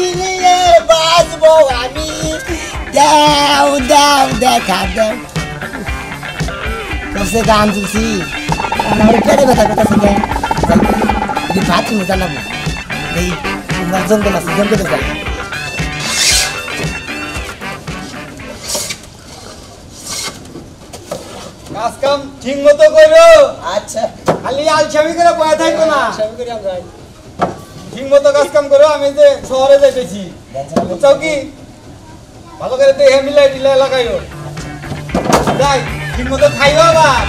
কি নিয়ে বাঁচবো আমি দাও দাও দেখা দাও তোসে গান তুলছি আমার পেটে ব্যথা করতেছে কেন যদি ভাত তুমি জানাবো এই তোমার জঙ্গল আছে জঙ্গলে যাই কাজ কাম ঠিক মতো করো। আচ্ছা খালি আলসামি করে বয়ে থাকো না, সব করে আমরা ঠিক মতো কাজ কাম করো। আমি যে শহরে যাইতেছি বুঝছো কি, ভালো করে দেখে মিলাই টিলাই লাগাইও। যাই ঠিক মতো খাইও আবার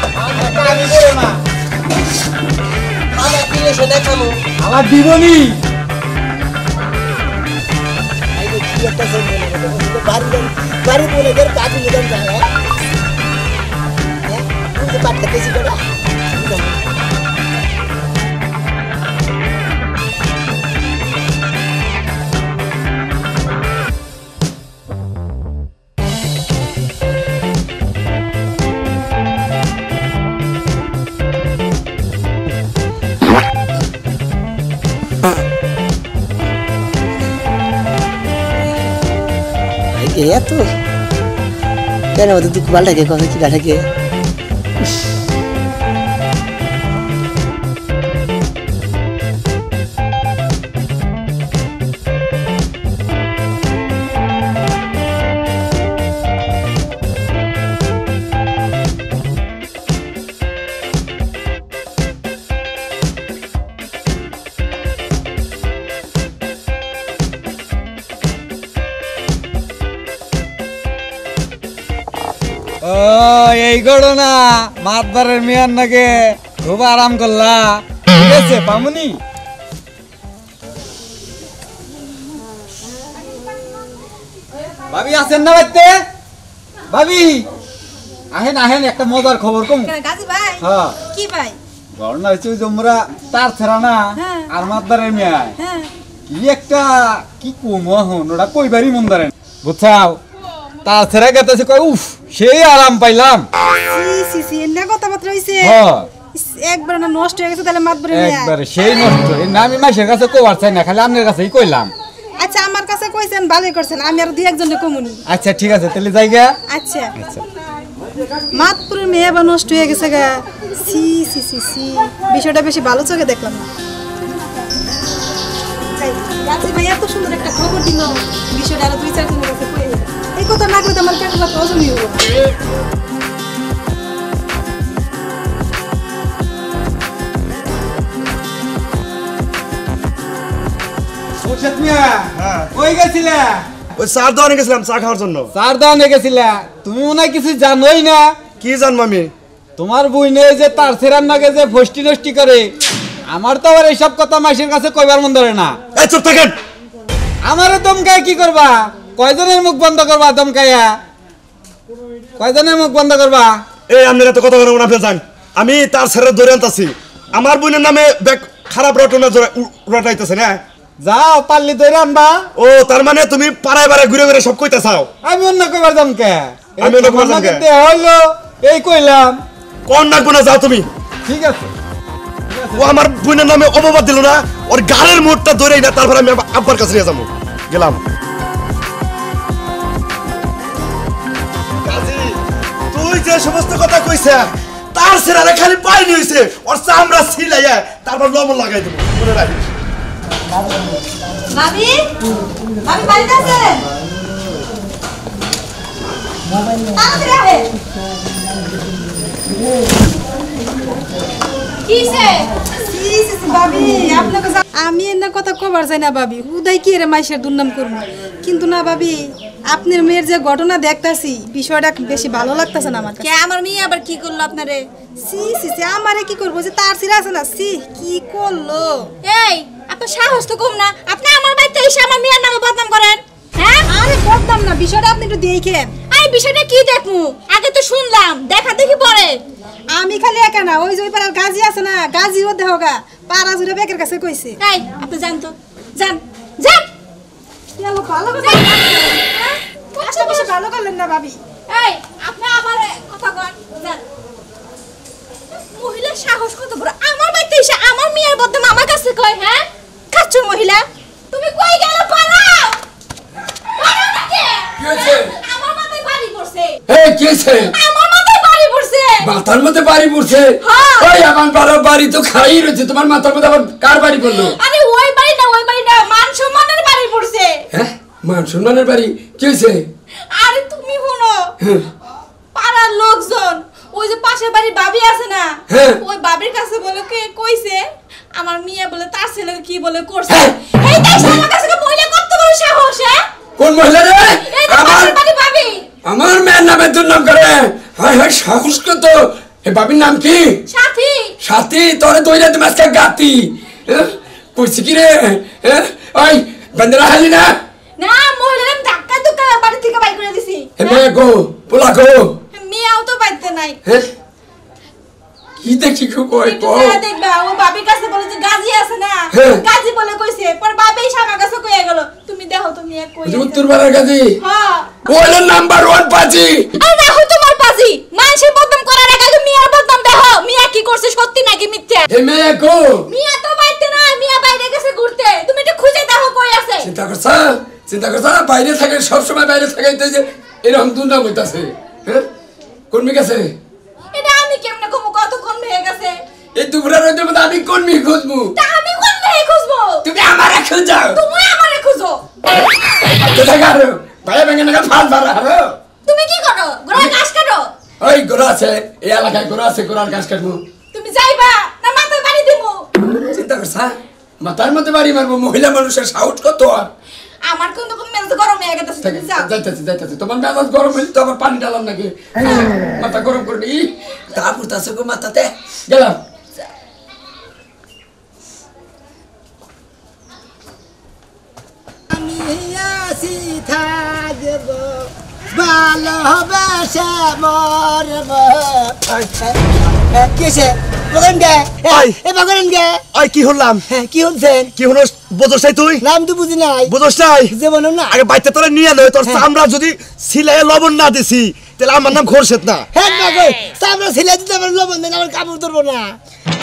আমি করো না। আমার দিলে সেটা খাবো আমার দিবনি কি একটা বাড়ি বলে গেলে কাজ নিলাম যায় পাটটা বেশি করে এত কেন ওদের দুঃখ ভালো লাগে কথা কি গাঠাকে ও এই ঘটনা মাতবারের মেয়ার নাকি খুব আরাম করলা। ঠিক আছে পামুনি ভাবি আছেন না বাড়িতে? ভাবি আহেন আহেন, একটা মজার খবর কম। গাজী ভাই হ্যাঁ কি ভাই? ঘটনা হচ্ছে ওই জমরা তার ছেড়া না আর মাতবারের মেয়ায় হ্যাঁ কি একটা কি কম হন ওটা কইবারই মন ধরেন বুঝছাও। তার ছেড়া গেতেছে কয় উফ সেই আরাম পাইলাম। সি সি এন্না কথাবার্তা হইছে হ্যাঁ একবার না নষ্ট হয়ে গেছে তাহলে মাতবরে একবারে সেই নষ্ট। এই না আমি মাসের কাছে কোয়ার চাই না, খালি আপনার কাছেই কইলাম। আচ্ছা আমার কাছে কইছেন ভালোই করছেন, আমি আর দুই একজনের কমুনি। আচ্ছা ঠিক আছে তাহলে জায়গা। আচ্ছা আচ্ছা মাতপুরের মেয়ে বা নষ্ট হয়ে গেছে গা। সি সি সি সি বিষয়টা বেশি ভালো চোখে দেখলাম না। গাজী ভাই এত সুন্দর একটা খবর দিল, বিষয়টা আরো দুই চারজনের কাছে কই এই কথা না কইতে আমার পেটে ব্যথা হজমই হলো না। মুর্শিদ মিয়া কই গেছিলা? ওই চা দোকানে গেছিলাম চা খাওয়ার জন্য। চার দাওনে গেছিলা? তুমি মনে হয় কিছু জানোই না। কি জানবো আমি? তোমার বইনে যে তার ছেড়ার নাগে যে ফষ্টি নষ্টি করে, আমার তো আবার এইসব কথা মাসের কাছে কইবার মন ধরে না। এই চুপ থাকেন। আমারে দমকায় কি করবা? কয়জনের মুখ বন্ধ করবা দমকাইয়া? কয়জনের মুখ বন্ধ করবা? এই আপনার এত কথা বলবো না, আপনি যান। আমি তার ছেড়ে ধরে আনতাছি। আমার বোনের নামে খারাপ রটনা রটাইতেছে না। যাও পাল্লি ধরে আনবা। ও তার মানে তুমি পাড়ায় পাড়ায় ঘুরে ঘুরে সব কইতে চাও? আমি অন্য কইবার দমকে আমি অন্য কইবার দমকে? হইলো এই কইলাম। কোন নাকবো না, যাও তুমি। ঠিক আছে ও আমার বোনের নামে অপবাদ দিল না, ওর গাড়ির মুখটা ধরেই না, তারপর আমি আব্বার কাছে নিয়ে যাবো। গেলাম। কাজী তুই যে সমস্ত কথা কইছে তার ছেড়ে খালি পাইনি হইছে, ওর চামড়া ছিলাইয়া তারপর লবণ লাগাই দেবো, মনে রাখিস। ভাবি ভাবি বাড়িতে আছেন? তাড়াতাড়ি আহে। কিসে? সি সি সি ভাবি আপনাকে আমি এর কথা কবার চাই না ভাবি, উদয় কি এর মাইশের দুর্নাম করব, কিন্তু না ভাবি আপনার মেয়ের যে ঘটনা দেখতাছি বিষয়টা বেশি ভালো লাগতাছে না আমার কাছে। কে আমার মেয়ে আবার কি করলো আপনারে? সি সি সি আমারে কি করব, যে তার সিরা আছে না, সি কি করলো? এই আপনার সাহস তো কম না, আপনি আমার বাড়িতে এসে আমার মেয়ের নামে বদনাম করেন। হ্যাঁ আরে বলতাম না, বিষয়টা আপনি একটু দেখেন। এই বিষয়টা কি দেখমু? আগে তো শুনলাম, দেখা দেখি পরে। আমি খালি একা না, ওই যে ওই পাড়ার গাজী আছে না, গাজীও দেহগা পাড়া জুড়ে বেকের কাছে কইছে। এই আপনি জান তো, জান জান। ভালো কথা আচ্ছা বেশি ভালো করলেন না ভাবি। এই আপনি আমার কথা কন, জান। মহিলা সাহস কত বড়, আমার বাড়িতে এসে আমার মেয়ের বদনাম আমার কাছে কয়। হ্যাঁ খাচ্ছ মহিলা, তুমি কই গেল পালাও। এই কেছে আমার মাথায় বাড়ি পড়ছে। মাথার মধ্যে বাড়ি পড়ছে হ্যাঁ। ওই আমার বাড়ি তো খাই রয়েছে তোমার মাথার মধ্যে আবার কার বাড়ি পড়লো আরে ওই বাড়ি না মান সম্মানের বাড়ি পড়ছে। হ্যাঁ মান সম্মানের বাড়ি কি হয়েছে আরে তুমি শুনো, পাড়ার লোকজন ওই যে পাশের বাড়ির ভাবি আছে না, হ্যাঁ। ওই ভাবির কাছে বলে কে কইছে আমার মিয়া বলে তার ছেলে কি বলে করছে। হ্যাঁ। এই দেখ আমার কাছে মহিলা কত বড় সাহস। হ্যাঁ কোন মহিলা রে এই যে আমার পাশের বাড়ির ভাবি। আমার মেয়ের নামে দুর্নাম করে হায় হায় সাহস কত এ বাবির নাম কি সাথী। সাথী তোরে দইরা তুমি আজকে গাতি কইছি কি রে ওই বন্দরা হালি না না মহিলার ধাক্কা ধুক্কা বাড়ি থেকে বাইর করে দিছি। হে মেয়ে গো পোলা গো মিয়াও তো বাইতে নাই। হ্যাঁ কি দেখি খুব কই একটু যারা দেখবা ও বাবির কাছে বলে যে গাজি আছে না, হ্যাঁ। গাজি বলে কইছে পর বাবি আমার কাছে কইয়া গেল তুমি দেখো তো মিয়া কই আছে। উত্তর পাড়ার কাছে হ্যাঁ ওইলো নাম্বার 1 পাজি আরে রাখো তোমার পাজি মানুষের বদনাম করার আগে আগে মিয়ার বদনাম দেখো মিয়া কি করছে সত্যি নাকি মিথ্যা। হে মেয়ে গো মিয়া তো বাইতে না, মিয়া বাইরে গেছে ঘুরতে, তুমি একটু খুঁজে দেখো কই আছে। চিন্তা করছা বাইরে থাকে সব সময় বাইরে থাকে তো যে এরকম দুর্নাম হইতাছে হ্যাঁ কোন মি গেছে এটা আমি কেমনে কমু কতক্ষণ হয়ে গেছে। এই দুপুরের রোদের মধ্যে আমি কোন মি খুঁজবো তা আমি কোন মেয়ে খুঁজবো? তুমি আমারে খুঁজাও তুমি আমারে খুঁজো। কোথায় গারো ভাইয়া ভেঙে নাকা ফাল ফারা হারো তুমি কি করো? গোড়ায় ঘাস কাটো। ওই গোরা আছে এই এলাকায় গোরা আছে গোরার গাছ কাটবো তুমি যাইবা না মাথায় বাড়ি দিমু? চিন্তা করছা মাথার মধ্যে বাড়ি মারবো মহিলা মানুষের সাহস কত আর আমার কিন্তু কোন মেজাজ গরম হয়ে গেছে। তুমি যাও। যাইতেছি তোমার মেজাজ গরম হইলে তো আবার পানি ডালাম নাকি মাথা গরম করে নি তা পুরতাছে গো মাথাতে গেলাম আমি আসি থাকব ভালোবাসা মরব কিসে বলেন গে ওই। এ বলেন গে ওই কি হলাম কি হচ্ছেন কি হলো বুঝছ নাই তুই নাম তো বুঝি নাই বুঝছ নাই যেমন না আগে বাইতে তোরা নিয়ে লয় তোর হ্যাঁ। চামড়া যদি সিলাই লবণ না দিছি তাহলে আমার নাম খোরশেদ না হ্যাঁ বাবা সামনে ছেলে দিতে আমার লবণ দেন আমার কাপড় ধরবো না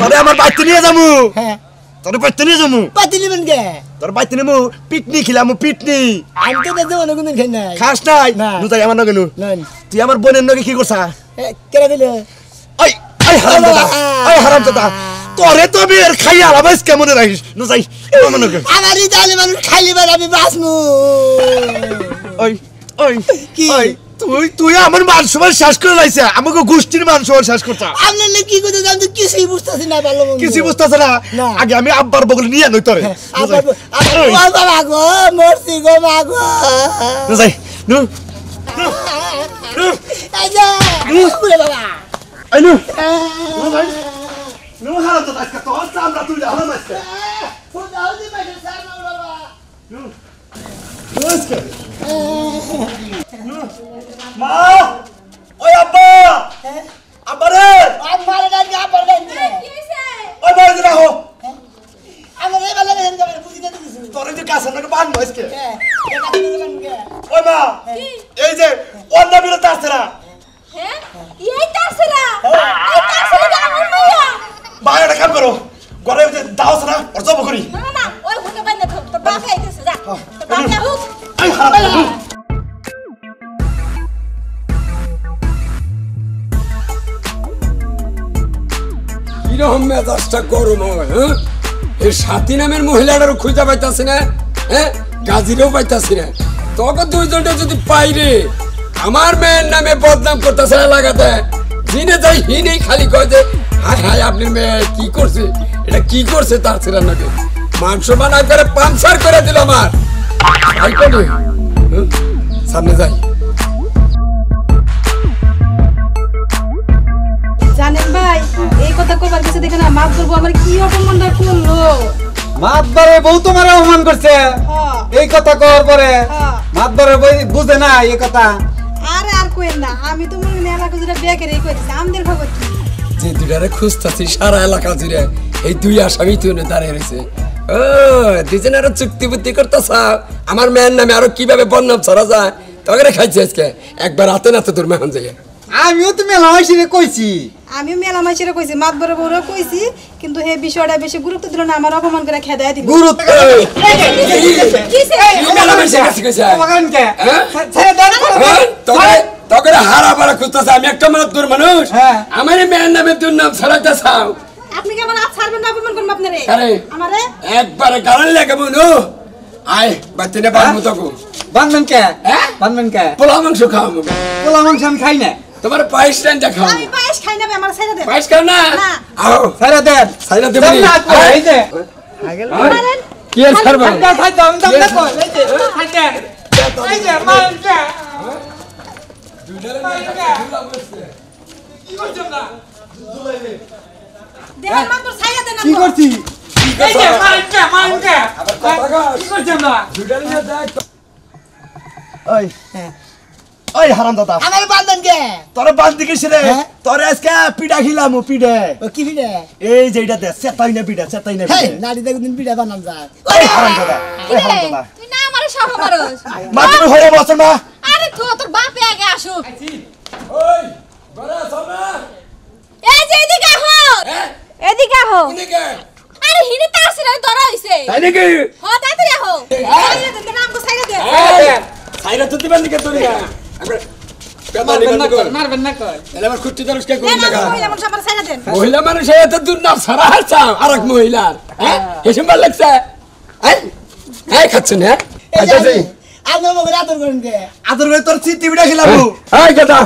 তবে আমার বাইতে নিয়ে যাবো হ্যাঁ তোর বাইতে নিয়ে যাবো পাতি নেবেন গে তোর বাইতে নেবো পিকনিক খেলাম পিকনিক আমি তো না যেমন কোনদিন খাই নাই খাস নাই না। নু তাই আমার নগে নু নেন তুই আমার বোনের নগে কি করছা কেন দিলে ওই ওই হারাম দাদা ওই হারাম দাদা তোরে তো আমি এর খাইয়া আলাবাইস কেমন রাখিস নু যাই আমার নগে আমারই তাহলে মানুষ খাইলে বার আমি বাঁচমু ওই ওই কি? ওই তুই আমার মান সমান শেষ করে লাইছে আমাকে গোষ্ঠীর মান সমান শেষ করছা আপনার কি করতে আমি তো কিছুই বুঝতেছি না ভালো মন্দ। কিছু বুঝতেছে না না। আগে আমি আব্বার বগল নিয়ে নই তোরে আবার ও বাবা গো মরছি গো মা গো নু যাই নু এই যে ওরে বাবা আই নু নু যাই নু হারাম দাদা আজকে তোর চামড়া তুই হারাম আজকে ফুটাও দি মাইছে স্যার বাবা নু নু আজকে মা ওই আব্বা আব্বা রে আমার গান গা পড় দেন কি হইছে? ওই বাড়ি দিলা হো আমার এই ভালো লাগে আমি বুঝি না কিছু তোর যে কাছে নাকি বান আজকে হ্যাঁ এটা কি দেবেন গে ওই মা এই যে অন্য বিরত আছে না হ্যাঁ এই তাসরা এই তাসরা আমার মাইয়া। বাইরে কাম করো ঘরে যে দাও আছে না ওর জব করি না না না ওই হুনে বাইনা তো তো বাপ আইতেছে যা তো বাপ আউট। আই হারাম কিরকম মেজাজটা গরম হয় হ্যাঁ এই সাথী নামের মহিলাটারও খুঁজে পাইতাছি না হ্যাঁ গাজিরেও পাইতাছি না তখন দুইজনটা যদি পাইরে আমার মেয়ের নামে বদনাম করতেছে লাগাতে দিনে যাই হিনেই খালি কয় যে হায় হায় আপনার মেয়ে কি করছে এটা কি করছে তার ছেলের নাকি মাংস বানা করে পাংচার করে দিল আমার আই কবে সামনে যাই জানেন ভাই এই কথা কবার কাছে দেখে না মাফ করবো আমার কি অপমানটা করলো। মাতবারে বউ তোমার অপমান করছে হ্যাঁ। এই কথা কওয়ার পরে হ্যাঁ। মাতবারে বুঝে না এই কথা আরে আর কোয়েন না আমি তো মনে মেলা কুজুরা বেকের এই কইছি আমাদের খবর কি যে দুটারে খুঁজতাছি সারা এলাকা জুড়ে এই দুই আসামি তুই দাঁড়িয়ে রয়েছে ও দুজনের চুক্তি বুদ্ধি করতেছ আমার মেয়ের নামে আরো কিভাবে বদনাম ছড়া যায় তবে খাইছি আজকে একবার হাতে নাতে তোর মেহন যাই আমিও তো মেলা হয়েছি কইছি আমি মেলা মাসিরা কইছি মাত বড় বড় কইছি কিন্তু হে বিষয়টা বেশি গুরুত্ব দিল না আমার অপমান করে খেদায় দিল গুরুত্ব কিসে কি মেলা মানুষের কাছে কইছে? তোমাকে কে হ্যাঁ? ছেড়ে দেন হ্যাঁ? তবে তখন হারা পারা খুঁজতেছে আমি একটা মাত্র মানুষ হ্যাঁ। আমার মেয়ের নামে দুর্নাম ছড়াইতে চাও আপনি কি আমার হাত ছাড়বেন না অপমান করবেন আপনারে আরে আমারে একবারে গালান লাগে মনু আয় বাচ্চাটা বাঁধবো তখন বান্ধবেন কে হ্যাঁ? বান্ধবেন কে পোলা মাংস খাও আমি পোলা মাংস আমি খাই না তোমার পায়েস টানটা খাও আমি পায়েস খাই না আমার ছেড়ে দেন পায়েস খাও না না। আও সাইরা দেন সাইরা দেব দেন না, এই যে মারেন কি আর ছাড়বা খাইতে আমি দাম দেখো এই যে খাইতে এই যে মারেন কে কি করছেন না দেন মাত্র ছাইয়া দেন কি করছি এই যে মারেন কে আবার কথা কস। কি করছেন না দুইটার নিয়ে দেখ ওই ওই হারাম দাদা আমার বান্ধন কে তোরে বান্ধি গেছি রে হ্যাঁ? তোরে আজকে পিঠা খিলাম পিঠে ও কি ফিরে এই যে এটা দে চেতাই না পিঠা হেই নাড়ি দেখুন দিন পিঠা বানাম যায় ওই হারাম দাদা ওই হারাম দাদা তুই না আমারে সহ করস মা তুমি হয়ে বসো না আরে তোর বাপে আগে আসুক ওই বড়া সোনা এই যে এদিকে আহো হ্যাঁ এদিকে আহো কোনে গে আরে হিনে তার সিরা ধরা হইছে তাই নাকি হ তাড়াতাড়ি আহো ছাইয়া দেন দেন আমগো ছাইয়া দেন সাইরা তো দিবেন নাকি তোর না একবার পেদানি বন্ধ কর মারবেন না কই এলে আমার কুত্তি দরস কে কোন দেন লাগা আমগো মহিলা মানুষ আমার ছাইয়া দেন মহিলা মানুষ এত দুর্নাম ছাড়া চাও আরেক মহিলার হ্যাঁ এসব ভালো লাগছে এই খাচ্ছেন হ্যাঁ আচ্ছা আপনি আমাকে আদর করেন কে আদর করে তোর চিত্তি পিঠা খিলাম এই কথা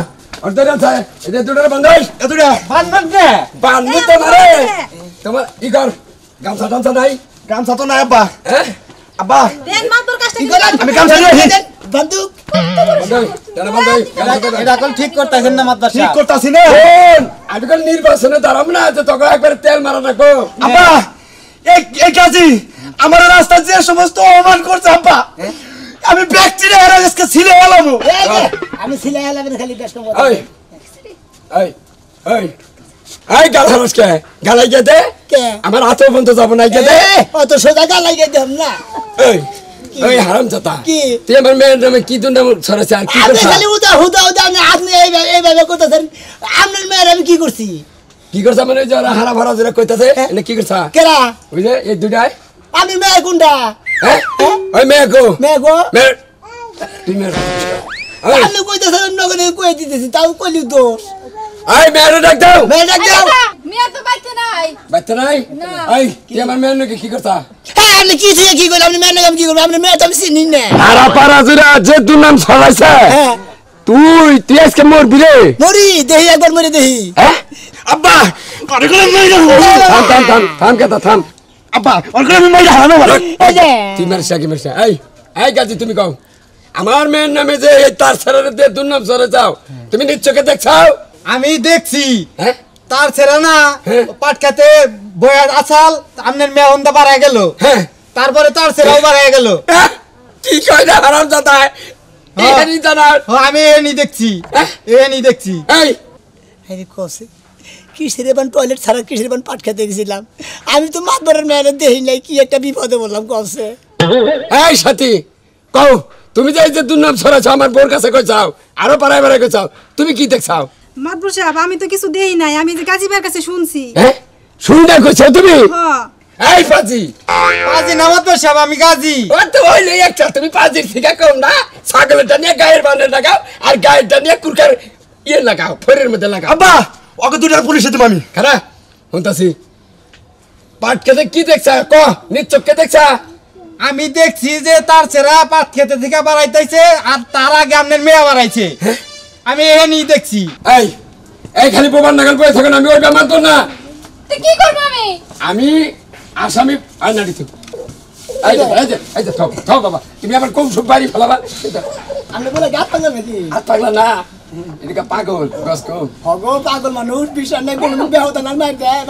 ওর ধরে আছে এটা দুটার বন্ধ এতুটা বান্ধবেন কে বান্ধি তো মারে তোমার ই কর গামছা টামছা নাই গামছা তো নাই আব্বা হ্যাঁ আব্বা দেন মাত্র কাজটা কি কি করেন আমি গামছা নিয়ে আসি বন্দুক এটা কোন ঠিক করতেছেন না মাদ্রাসা ঠিক করতাছি না আজকাল নির্বাচনে দাঁড়াবো না যে তখন একবার তেল মারা রাখো আব্বা এই কাজী আমার রাস্তা যে সমস্ত অপমান করছে আব্বা আমি ব্যক্তিরা এরা আজকে ছিলে এলাম এই যে, আমি সিলাই আলাবেন খালি বেশ কম ওই ওই ওই এই গালারস কে গালাই যেতে কে আমার হাতে বন্ধ যাবো না যেতে অত সোজা গালাই গে দেব না ওই ওই হারাম জাতা কি? তুই আমার মেয়ের নামে কি দুর্নাম ছড়াছে আর কি আপনি করছ খালি উদা হুদা উদা আপনি এইভাবে করতেছেন আপনার মেয়ের আমি কি করছি কি করছ মানে ওই যে ওরা হারা ভরা যেটা কইতাছে এটা কি করছ কেরা ওই যে এই দুটাই আমি মেয়ে কোনটা হ্যাঁ ওই মেয়ে গো মেয়ে গো মেয়ে তুই মেয়ে ওই আপনি কইতেছেন নগরে কই দিতেছি তাও কইলি তো এই মেয়ের ডাক দাও মেয়ে ডাক দাও মিয়া তো বাইতে নাই বাচ্চা নাই এই তুই আমার মেয়ের নাকি কি করছ হ্যাঁ আপনি কি থেকে কি করলেন আপনি মেয়ে নাকি আমি কি করবো আপনি মেয়ে তো আমি চিনি না হারা পারা জুরা যে দুর্নাম ছড়াইছে হ্যাঁ তুই আজকে মরবি রে মরি দেহি একবার মরি দেহি হ্যাঁ আব্বা অনেক মেয়ে থাম থাম থাম থাম কথা থাম আব্বা অনেক মেয়ে হারানো বলে এই যে তুই মারছা কি মারছা এই গাজি তুমি কও আমার মেয়ের নামে যে এই তার ছেড়ে দিয়ে দুর্নাম ছড়ে যাও তুমি নিশ্চয়কে দেখছাও আমি দেখছি হ্যাঁ তার ছেড়ে না হ্যাঁ। পাট খেতে বয়ার আসাল আপনার মেয়ে হন্দা বাড়ায় গেল হ্যাঁ তারপরে তার ছেড়েও বাড়ায় গেল হ্যাঁ? কি কয় না হারাম জাতা এখানেই জানা আমি এনি দেখছি হ্যাঁ? এনি দেখছি এই আরে কসে কিসের এবার টয়লেট ছাড়া কিসের এবার পাট খেতে গেছিলাম আমি তো মাতবরের মেয়ের দেহি নাই কি একটা বিপদে বললাম কসে এই সাথী কও তুমি যে এই যে দুর্নাম ছড়াছো আমার বোর কাছে কই চাও আরো পাড়ায় পাড়ায় কই চাও তুমি কি দেখছাও মাদবর সাহেব আমি তো কিছু দেই নাই আমি যে গাজীবার কাছে শুনছি হ্যাঁ শুনি না কইছো তুমি হ্যাঁ এই পাজি আজি নামাজ সাহেব আমি গাজী ও তো হইলে একটা তুমি পাজির থেকে কম না ছাগলটা নিয়ে গায়ের বান্ধে লাগাও আর গায়েরটা নিয়ে কুরকার ইয়ে লাগাও ফেরের মধ্যে লাগাও আব্বা ওকে দুটার পুলিশে দেব আমি খারা শুনতাছি পাট খেতে কি দেখছা ক নিশ্চয়কে দেখছা আমি দেখছি যে তার ছেড়া পাট খেতে থেকে বাড়াইতেছে আর তার আগে আপনার মেয়ে বাড়াইছে আমি এনি দেখছি এই এই খালি প্রমাণ নাগাল পড়ে থাকেন আমি ওই ব্যাপার তো না তুই কি করব আমি আমি আসামি আর নাড়ি তো এই যে থাও বাবা তুমি আবার কোন সব বাড়ি ফেলাবা আপনি বলে গাছ পাগল নাকি হাত পাগলা না এদিকে পাগল গসকো হগো পাগল মানুষ বিশ্বাস নাই কোনো বেহতা না মার দেয়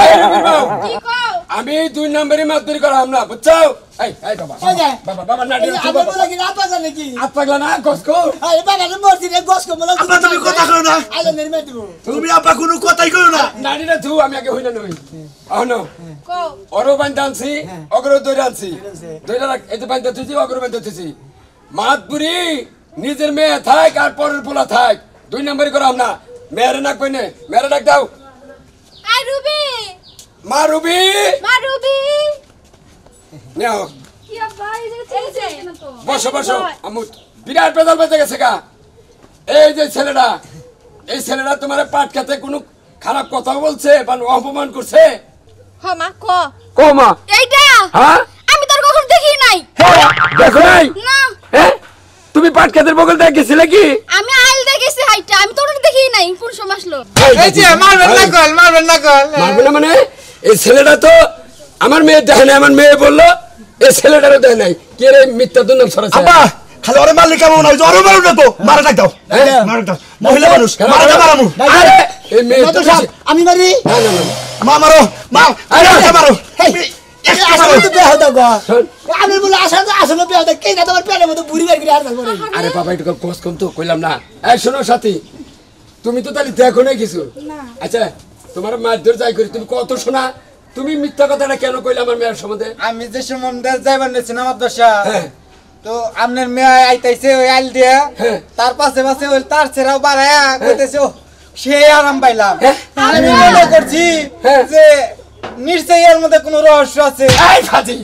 এই রবির বাবু, কি কও আমি 2 নম্বরে মাতরি করাম না বুঝছো এই বাবা এই যে। বাবা নাড়ি আপনি বলে কি রাত পাগল নাকি হাত পাগলা না গসকো আরে বাবা রে মরছি রে গস কো বলে আব্বা তুমি কথা কও না আলে মেরে মেরে দিব তুমি আব্বা কোনো কথাই কও না নাড়ি না থু আমি আগে হইনা নই আনো কও অরো বান্ধা আনছি অগ্র দইরা আনছি দইরা এই যে বান্ধা তুই অগ্র বান্ধা তুই মাতপুরি নিজের মেয়ে থাক আর পরের পোলা থাক 2 নম্বরই করাম না মেরে না কইনে মেরে ডাক দাও আই রুবি মা রুবি মা রুবি নাও কি ভাই যে চেয়েছে না তো বসো আমু বিরাট বেজাল বেজে গেছে গা এই যে ছেলেটা, এই ছেলেটা তোমার পাট খেতে কোনো খারাপ কথা বলছে বা অপমান করছে? হ মা ক কো মা। এইটা হ্যাঁ আমি তোর কখন দেখি নাই। দেখো নাই? না হ্যাঁ তুমি পাট খেতের বগল দেখেছিলে কি? আমি আইল দেখেছি হাইটা, আমি তোর দেখি নাই। কোন সময় আসলো? এই যে মারবেন না কল, মারবেন না কল। মারবে না মানে? এই ছেলেটা তো আমার মেয়ে দেখে নাই, আমার মেয়ে বললো এই ছেলেটারও দেখে নাই। কে রে মিথ্যা দুর্নাম ছড়াচ্ছে? আব্বা খালি ওরে মারলি কেমন হয়? ওরে মারু না তো, মারা ডাক দাও, মারা ডাক দাও। মহিলা মানুষ, মারা দাও, মারামু। আরে এই মেয়ে তো আমি মারি না না না মা মারো, মা আরে মারো। আসলে তো বেয়া হতো গো শোন। আমি বলে আসলে বেয়া হতো কে না তোমার পেটের মতো বুড়ি বের করে আর বলে আরে বাবা একটু কষ্ট কম তো কইলাম না। এই শোনো সাথী, তুমি তো তাহলে দেখো না কিছু? আচ্ছা তোমার মারধর যাই করি, তুমি কত শোনা, তুমি মিথ্যা কথাটা কেন কইলে আমার মেয়ের সম্বন্ধে? আমি যে সম্বন্ধে যাইবার নিয়েছিলাম আব্বাসা, হ্যাঁ তো আপনার মেয়ে আইতাইছে ওই আইল দিয়ে, হ্যাঁ। তার পাশে পাশে ওই তার ছেড়াও বাড়ায়া কইতেছে, ও, সেই আরাম পাইলাম। হ্যাঁ। আমি মনে করছি হ্যাঁ। যে নিশ্চয়ই এর মধ্যে কোনো রহস্য আছে। এই ফাজিল,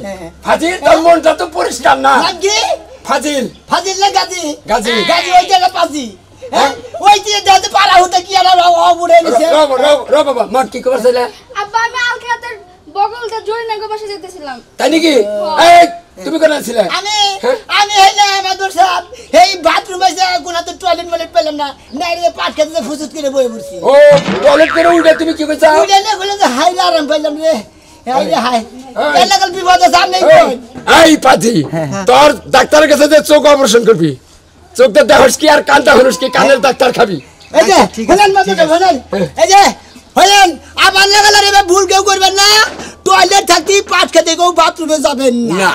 ফাজিল তোর মনটা তো পরিষ্কার না। লাগি ফাজিল ফাজিল না গাজি গাজি। গাজি ওই জায়গা পাজি হ্যাঁ ওই যে দাদা পারা হতে কি আর অবুড়ে নিছে র বাবা মার কি খবর ছিল? আব্বা আমি আল খেতের বগলটা জড়ি নাগো বসে যেতেছিলাম। তাই নাকি? এই তুমি কোন ছিলে? আমি হ্যাঁ? আমি হেলে আমাদের সব এই বাথরুম এসে কোন তো টয়লেট মলে পেলাম না নাইরে পাট খেতে ফুসুত করে বই পড়ছি ও টয়লেট করে উঠে তুমি কি কইছা? উঠে নে বলে যে হাই আরাম পাইলাম রে হাই রে হাই এই। এলা কাল বিপদ সামনে এই, এই পাতি তোর ডাক্তারের কাছে যে চোখ অপারেশন করবি, চোখটা দেখস কি আর কানটা হনুস কি, কানের ডাক্তার খাবি। এই যে হলেন মত হলেন এই যে হলেন আবার লাগালে এবার ভুল কেউ করবেন না টয়লেট থাকতে পাট খেতে কেউ বাথরুমে যাবেন না না